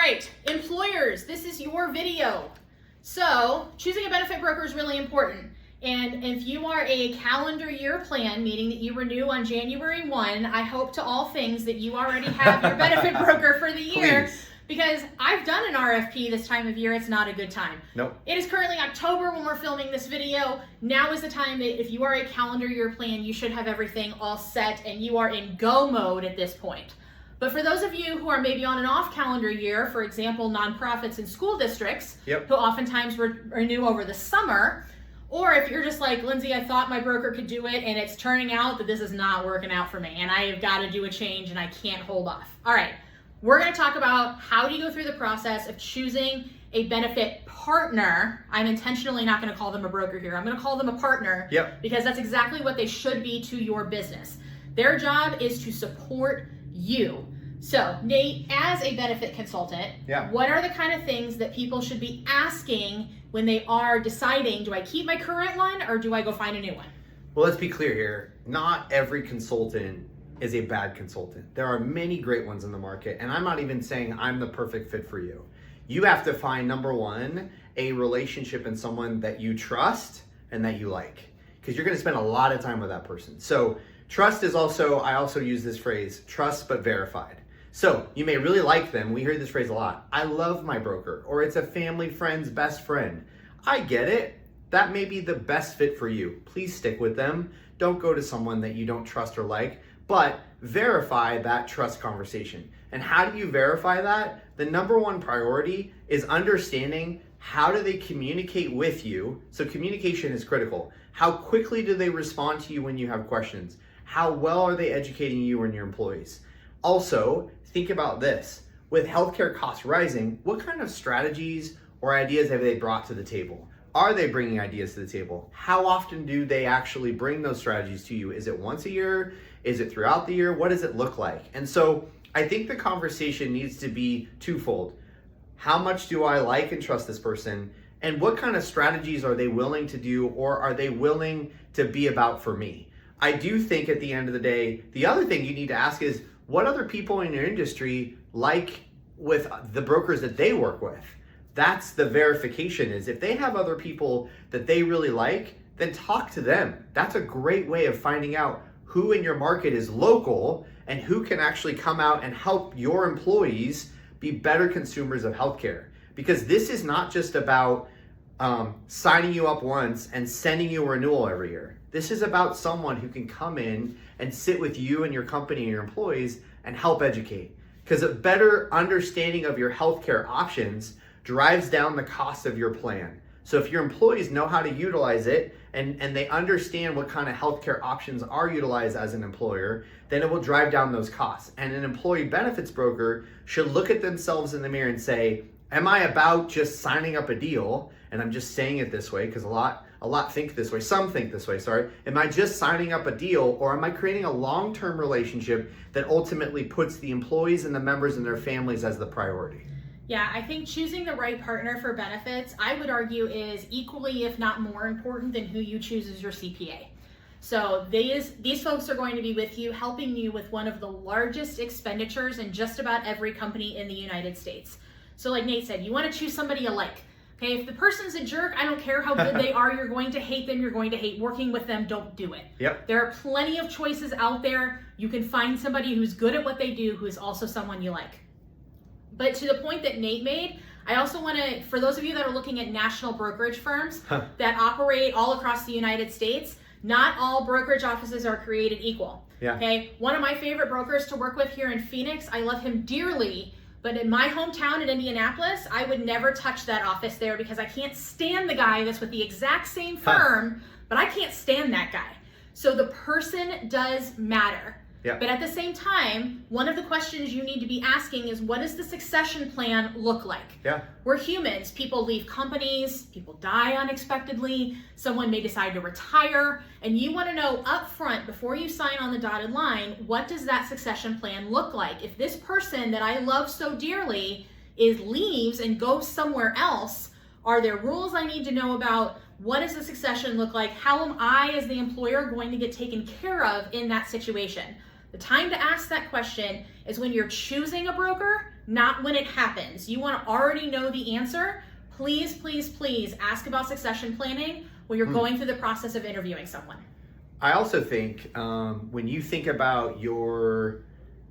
right, employers, this is your video. So choosing a benefit broker is really important. And if you are a calendar year plan, meaning that you renew on January 1, I hope to all things that you already have your benefit broker for the year. Please. Because I've done an RFP this time of year, it's not a good time. Nope. It is currently October when we're filming this video. Now is the time that if you are a calendar year plan, you should have everything all set and you are in go mode at this point. But for those of you who are maybe on an off calendar year, for example, nonprofits and school districts, who oftentimes renew over the summer, or if you're just like, Lindsay, I thought my broker could do it and it's turning out that this is not working out for me and I have got to do a change and I can't hold off. All right, we're going to talk about how do you go through the process of choosing a benefit partner. I'm intentionally not going to call them a broker here. I'm going to call them a partner because that's exactly what they should be to your business. Their job is to support you. So, Nate, as a benefit consultant, what are the kind of things that people should be asking when they are deciding, do I keep my current one or do I go find a new one? Well, let's be clear here. Not every consultant is a bad consultant. There are many great ones in the market, and I'm not even saying I'm the perfect fit for you. You have to find, number one, a relationship in someone that you trust and that you like, because you're going to spend a lot of time with that person. So trust is also, I also use this phrase, trust but verified. So you may really like them. We hear this phrase a lot. I love my broker, or it's a family friend's best friend. I get it. That may be the best fit for you. Please stick with them. Don't go to someone that you don't trust or like, but verify that trust conversation. And how do you verify that? The number one priority is understanding how do they communicate with you. So communication is critical. How quickly do they respond to you when you have questions? How well are they educating you and your employees? Also, think about this. With healthcare costs rising, what kind of strategies or ideas have they brought to the table? Are they bringing ideas to the table? How often do they actually bring those strategies to you? Is it once a year? Is it throughout the year? What does it look like? And so I think the conversation needs to be twofold. How much do I like and trust this person? And what kind of strategies are they willing to do, or are they willing to be about for me? I do think at the end of the day, the other thing you need to ask is, what other people in your industry like with the brokers that they work with? That's the verification, is if they have other people that they really like, then talk to them. That's a great way of finding out who in your market is local and who can actually come out and help your employees be better consumers of healthcare. Because this is not just about signing you up once and sending you a renewal every year. This is about someone who can come in and sit with you and your company and your employees and help educate. Because a better understanding of your healthcare options drives down the cost of your plan. So if your employees know how to utilize it and they understand what kind of healthcare options are utilized as an employer, then it will drive down those costs. And an employee benefits broker should look at themselves in the mirror and say, am I about just signing up a deal? And I'm just saying it this way because a lot think this way. Some think this way, sorry. Am I just signing up a deal, or am I creating a long-term relationship that ultimately puts the employees and the members and their families as the priority? Yeah, I think choosing the right partner for benefits, I would argue, is equally, if not more important than who you choose as your CPA. So these folks are going to be with you, helping you with one of the largest expenditures in just about every company in the United States. So like Nate said, you want to choose somebody you like. Okay, if the person's a jerk, I don't care how good they are, you're going to hate them, you're going to hate working with them, don't do it. There are plenty of choices out there. You can find somebody who's good at what they do, who is also someone you like. But to the point that Nate made, I also want to, for those of you that are looking at national brokerage firms that operate all across the United States, not all brokerage offices are created equal. Okay, one of my favorite brokers to work with here in Phoenix, I love him dearly, but in my hometown in Indianapolis, I would never touch that office there because I can't stand the guy that's with the exact same firm, but I can't stand that guy. So the person does matter. But at the same time, one of the questions you need to be asking is, what does the succession plan look like? We're humans. People leave companies, people die unexpectedly, someone may decide to retire, and you want to know up front, before you sign on the dotted line, what does that succession plan look like? If this person that I love so dearly leaves and goes somewhere else, are there rules I need to know about? What does the succession look like? How am I, as the employer, going to get taken care of in that situation? The time to ask that question is when you're choosing a broker, not when it happens. You want to already know the answer. Please, please, please ask about succession planning when you're going through the process of interviewing someone. I also think when you think about your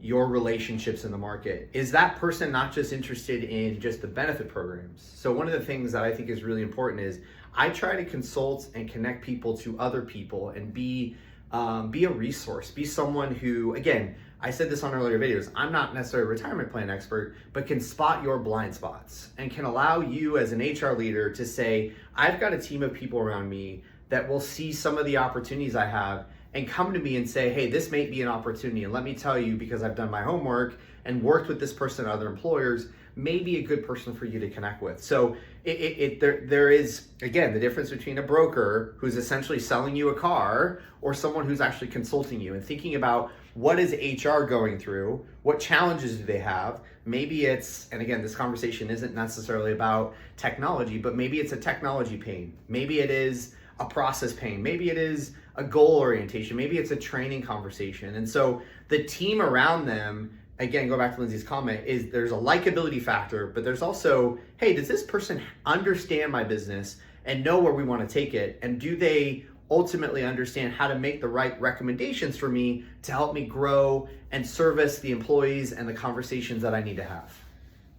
relationships in the market, is that person not just interested in just the benefit programs? So one of the things that I think is really important is I try to consult and connect people to other people and be a resource, be someone who, again, I said this on earlier videos, I'm not necessarily a retirement plan expert, but can spot your blind spots and can allow you as an HR leader to say, I've got a team of people around me that will see some of the opportunities I have and come to me and say, hey, this may be an opportunity. And let me tell you, because I've done my homework and worked with this person and other employers, may be a good person for you to connect with. So there is, again, the difference between a broker who's essentially selling you a car or someone who's actually consulting you and thinking about what is HR going through, what challenges do they have. Maybe it's, and again, this conversation isn't necessarily about technology, but maybe it's a technology pain. Maybe it is a process pain. Maybe it is a goal orientation. Maybe it's a training conversation. And so the team around them, again, go back to Lindsay's comment, is there's a likability factor, but there's also, hey, does this person understand my business and know where we want to take it? And do they ultimately understand how to make the right recommendations for me to help me grow and service the employees and the conversations that I need to have?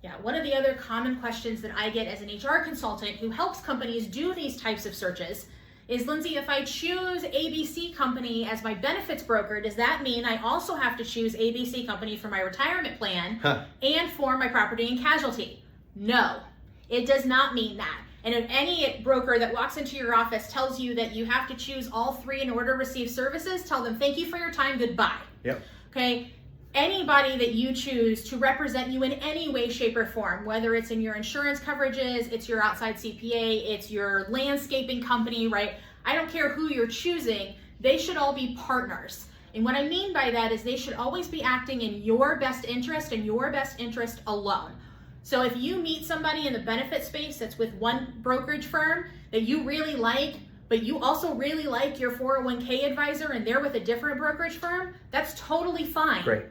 Yeah, one of the other common questions that I get as an HR consultant who helps companies do these types of searches is, Lindsay, if I choose ABC Company as my benefits broker, does that mean I also have to choose ABC Company for my retirement plan and for my property and casualty? No, it does not mean that. And if any broker that walks into your office tells you that you have to choose all three in order to receive services, tell them, thank you for your time, goodbye. Yep. Okay. Anybody that you choose to represent you in any way, shape, or form, whether it's in your insurance coverages, it's your outside CPA, it's your landscaping company, right? I don't care who you're choosing, they should all be partners. And what I mean by that is they should always be acting in your best interest and your best interest alone. So if you meet somebody in the benefit space that's with one brokerage firm that you really like, but you also really like your 401k advisor and they're with a different brokerage firm, that's totally fine. Great.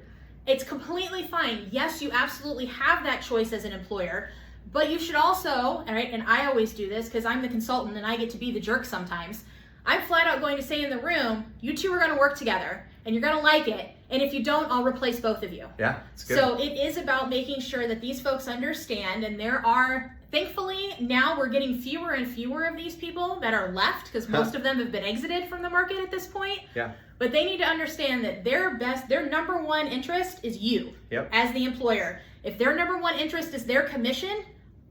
It's completely fine. Yes, you absolutely have that choice as an employer, but you should also, all right, and I always do this because I'm the consultant and I get to be the jerk sometimes, I'm flat out going to say in the room, you two are going to work together and you're going to like it. And if you don't, I'll replace both of you. Yeah, it's good. So it is about making sure that these folks understand, and there are, thankfully, now we're getting fewer and fewer of these people that are left because most of them have been exited from the market at this point. Yeah. But they need to understand that their number one interest is you as the employer. If their number one interest is their commission,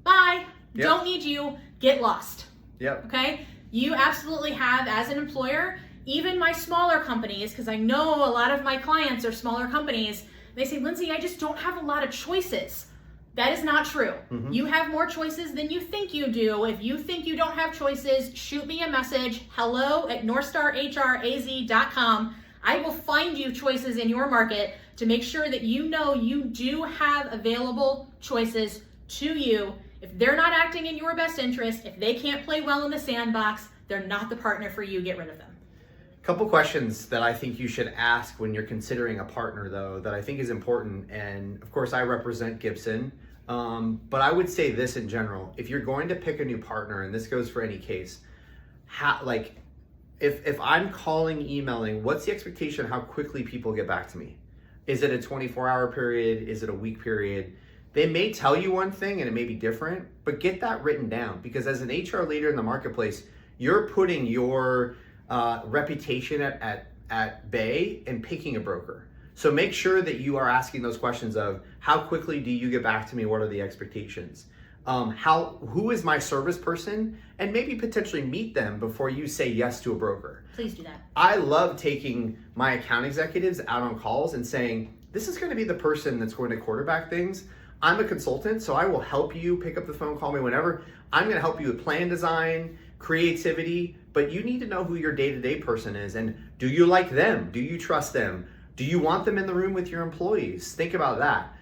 bye. Yep. Don't need you. Get lost. Yep. Okay? You absolutely have, as an employer, even my smaller companies, because I know a lot of my clients are smaller companies, they say, Lindsay, I just don't have a lot of choices. That is not true. Mm-hmm. You have more choices than you think you do. If you think you don't have choices, shoot me a message, hello@northstarhraz.com. I will find you choices in your market to make sure that you know you do have available choices to you. If they're not acting in your best interest, if they can't play well in the sandbox, they're not the partner for you. Get rid of them. Couple questions that I think you should ask when you're considering a partner, though, that I think is important. And of course, I represent Gibson, but I would say this in general: if you're going to pick a new partner, and this goes for any case, if I'm calling, emailing, what's the expectation? How quickly people get back to me? Is it a 24-hour period? Is it a week period? They may tell you one thing and it may be different, but get that written down, because as an HR leader in the marketplace, you're putting your reputation at bay and picking a broker. So make sure that you are asking those questions of how quickly do you get back to me? What are the expectations? Who is my service person? And maybe potentially meet them before you say yes to a broker. Please do that. I love taking my account executives out on calls and saying, this is going to be the person that's going to quarterback things. I'm a consultant, so I will help you pick up the phone, call me whenever. I'm going to help you with plan design, creativity, but you need to know who your day-to-day person is. And do you like them? Do you trust them? Do you want them in the room with your employees? Think about that.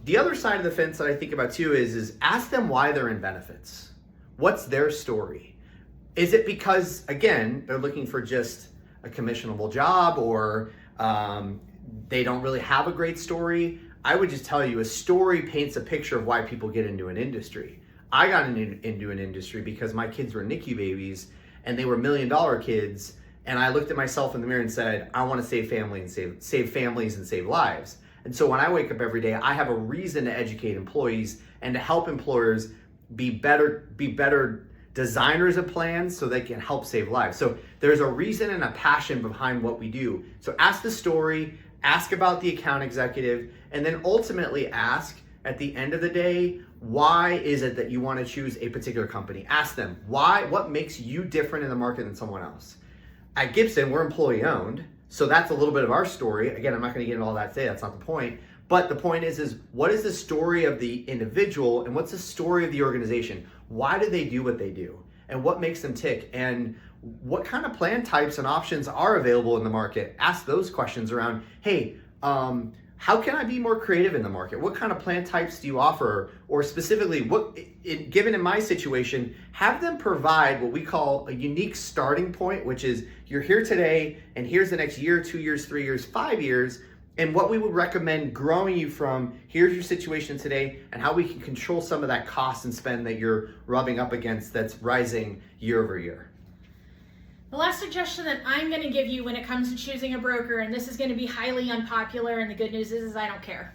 The other side of the fence that I think about too is ask them why they're in benefits. What's their story? Is it because, again, they're looking for just a commissionable job, or they don't really have a great story? I would just tell you a story paints a picture of why people get into an industry. I got into an industry because my kids were NICU babies and they were $1 million kids. And I looked at myself in the mirror and said, I want to save families and save lives. And so when I wake up every day, I have a reason to educate employees and to help employers be better designers of plans so they can help save lives. So there's a reason and a passion behind what we do. So ask the story, ask about the account executive, and then ultimately ask at the end of the day, why is it that you want to choose a particular company? Ask them, why, what makes you different in the market than someone else? At Gibson, we're employee owned. So that's a little bit of our story. Again, I'm not going to get into all that today. That's not the point. But the point is what is the story of the individual and what's the story of the organization? Why do they do what they do? And what makes them tick? And what kind of plan types and options are available in the market? Ask those questions around, hey, how can I be more creative in the market? What kind of plan types do you offer? Or specifically, given in my situation, have them provide what we call a unique starting point, which is you're here today and here's the next year, 2 years, 3 years, 5 years, and what we would recommend growing you from, here's your situation today, and how we can control some of that cost and spend that you're rubbing up against that's rising year over year. The last suggestion that I'm going to give you when it comes to choosing a broker, and this is going to be highly unpopular, and the good news is I don't care,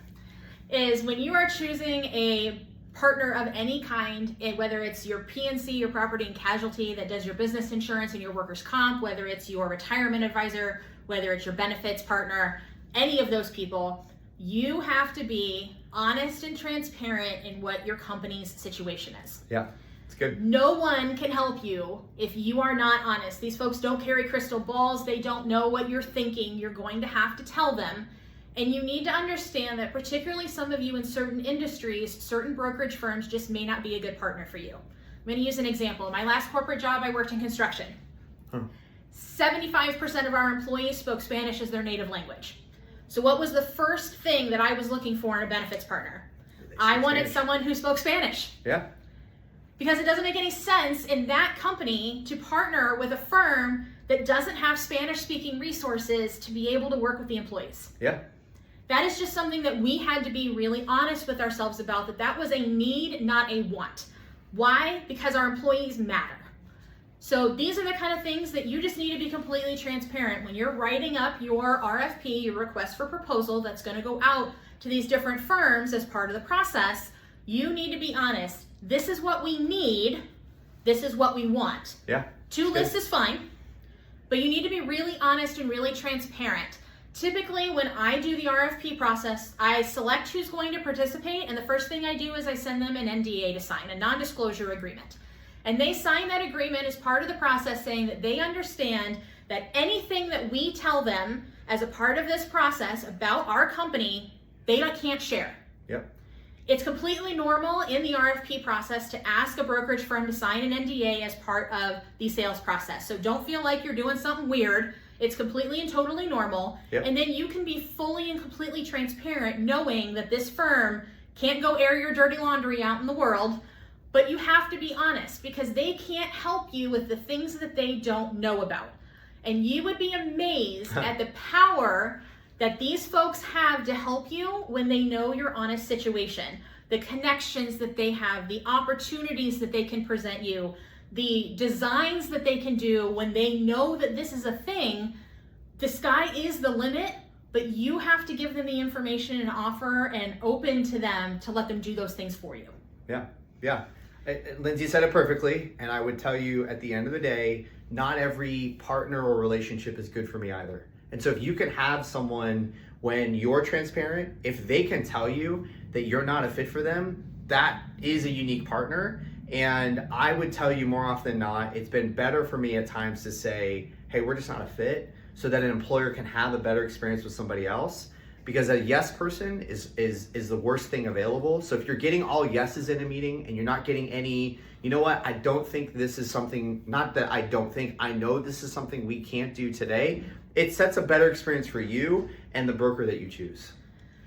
is when you are choosing a partner of any kind, whether it's your P&C, your property and casualty that does your business insurance and your workers' comp, whether it's your retirement advisor, whether it's your benefits partner, any of those people, you have to be honest and transparent in what your company's situation is. Yeah. It's good. No one can help you if you are not honest. These folks don't carry crystal balls. They don't know what you're thinking. You're going to have to tell them. And you need to understand that particularly some of you in certain industries, certain brokerage firms just may not be a good partner for you. I'm going to use an example. In my last corporate job, I worked in construction. 75% of our employees spoke Spanish as their native language. So what was the first thing that I was looking for in a benefits partner? I wanted someone who spoke Spanish. Yeah. Because it doesn't make any sense in that company to partner with a firm that doesn't have Spanish-speaking resources to be able to work with the employees. Yeah. That is just something that we had to be really honest with ourselves about, that was a need, not a want. Why? Because our employees matter. So these are the kind of things that you just need to be completely transparent. When you're writing up your RFP, your request for proposal that's going to go out to these different firms as part of the process, you need to be honest. This is what we need. This is what we want. Yeah. 2 lists is fine, but you need to be really honest and really transparent. Typically, when I do the RFP process, I select who's going to participate, and the first thing I do is I send them an NDA to sign, a non-disclosure agreement. And they sign that agreement as part of the process, saying that they understand that anything that we tell them as a part of this process about our company, they can't share. Yep. It's completely normal in the RFP process to ask a brokerage firm to sign an NDA as part of the sales process. So don't feel like you're doing something weird. It's completely and totally normal. Yep. And then you can be fully and completely transparent knowing that this firm can't go air your dirty laundry out in the world, but you have to be honest because they can't help you with the things that they don't know about. And you would be amazed at the power that these folks have to help you when they know your honest situation, the connections that they have, the opportunities that they can present you, the designs that they can do when they know that this is a thing. The sky is the limit, but you have to give them the information and offer and open to them to let them do those things for you. Yeah, yeah. Lindsay said it perfectly, and I would tell you at the end of the day, not every partner or relationship is good for me either. And so if you can have someone when you're transparent, if they can tell you that you're not a fit for them, that is a unique partner. And I would tell you more often than not, it's been better for me at times to say, hey, we're just not a fit, so that an employer can have a better experience with somebody else. Because a yes person is the worst thing available. So if you're getting all yeses in a meeting and you're not getting any, you know what, I don't think this is something, not that I don't think, I know this is something we can't do today, it sets a better experience for you and the broker that you choose.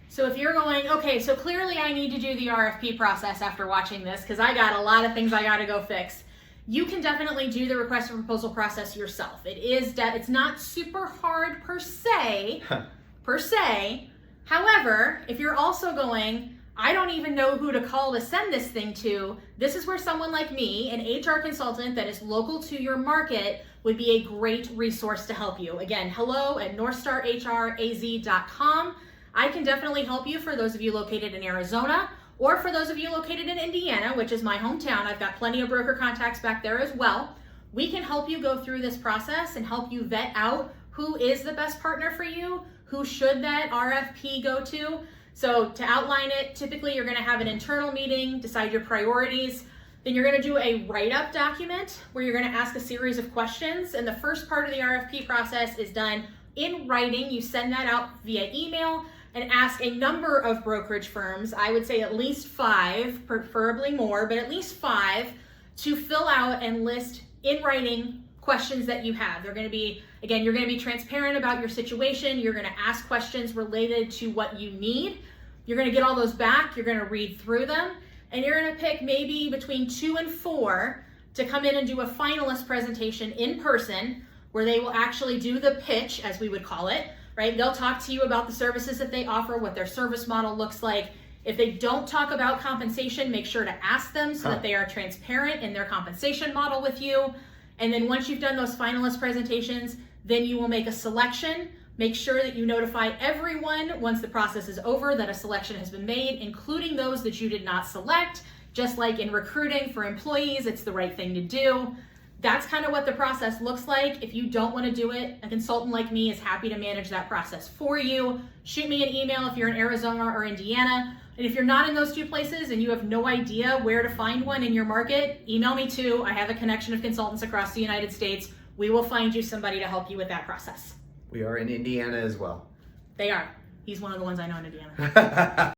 So if you're going, okay, so clearly I need to do the RFP process after watching this because I got a lot of things I got to go fix. You can definitely do the request for proposal process yourself. It's not super hard per se. However, if you're also going, I don't even know who to call to send this thing to, this is where someone like me, an HR consultant that is local to your market, would be a great resource to help you. Again, hello@northstarhraz.com. I can definitely help you for those of you located in Arizona, or for those of you located in Indiana, which is my hometown. I've got plenty of broker contacts back there as well. We can help you go through this process and help you vet out who is the best partner for you, who should that RFP go to. So to outline it, typically you're gonna have an internal meeting, decide your priorities, then you're gonna do a write-up document where you're gonna ask a series of questions, and the first part of the RFP process is done in writing. You send that out via email and ask a number of brokerage firms, I would say at least 5, preferably more, but at least 5, to fill out and list in writing questions that you have. They're gonna be, again, you're gonna be transparent about your situation. You're gonna ask questions related to what you need. You're gonna get all those back. You're gonna read through them, and you're gonna pick maybe between 2 and 4 to come in and do a finalist presentation in person, where they will actually do the pitch, as we would call it, right? They'll talk to you about the services that they offer, what their service model looks like. If they don't talk about compensation, make sure to ask them so that they are transparent in their compensation model with you. And then once you've done those finalist presentations, then you will make a selection. Make sure that you notify everyone once the process is over that a selection has been made, including those that you did not select. Just like in recruiting for employees, it's the right thing to do. That's kind of what the process looks like. If you don't want to do it, a consultant like me is happy to manage that process for you. Shoot me an email if you're in Arizona or Indiana. And if you're not in those 2 places and you have no idea where to find one in your market, email me too. I have a connection of consultants across the United States. We will find you somebody to help you with that process. We are in Indiana as well. They are. He's one of the ones I know in Indiana.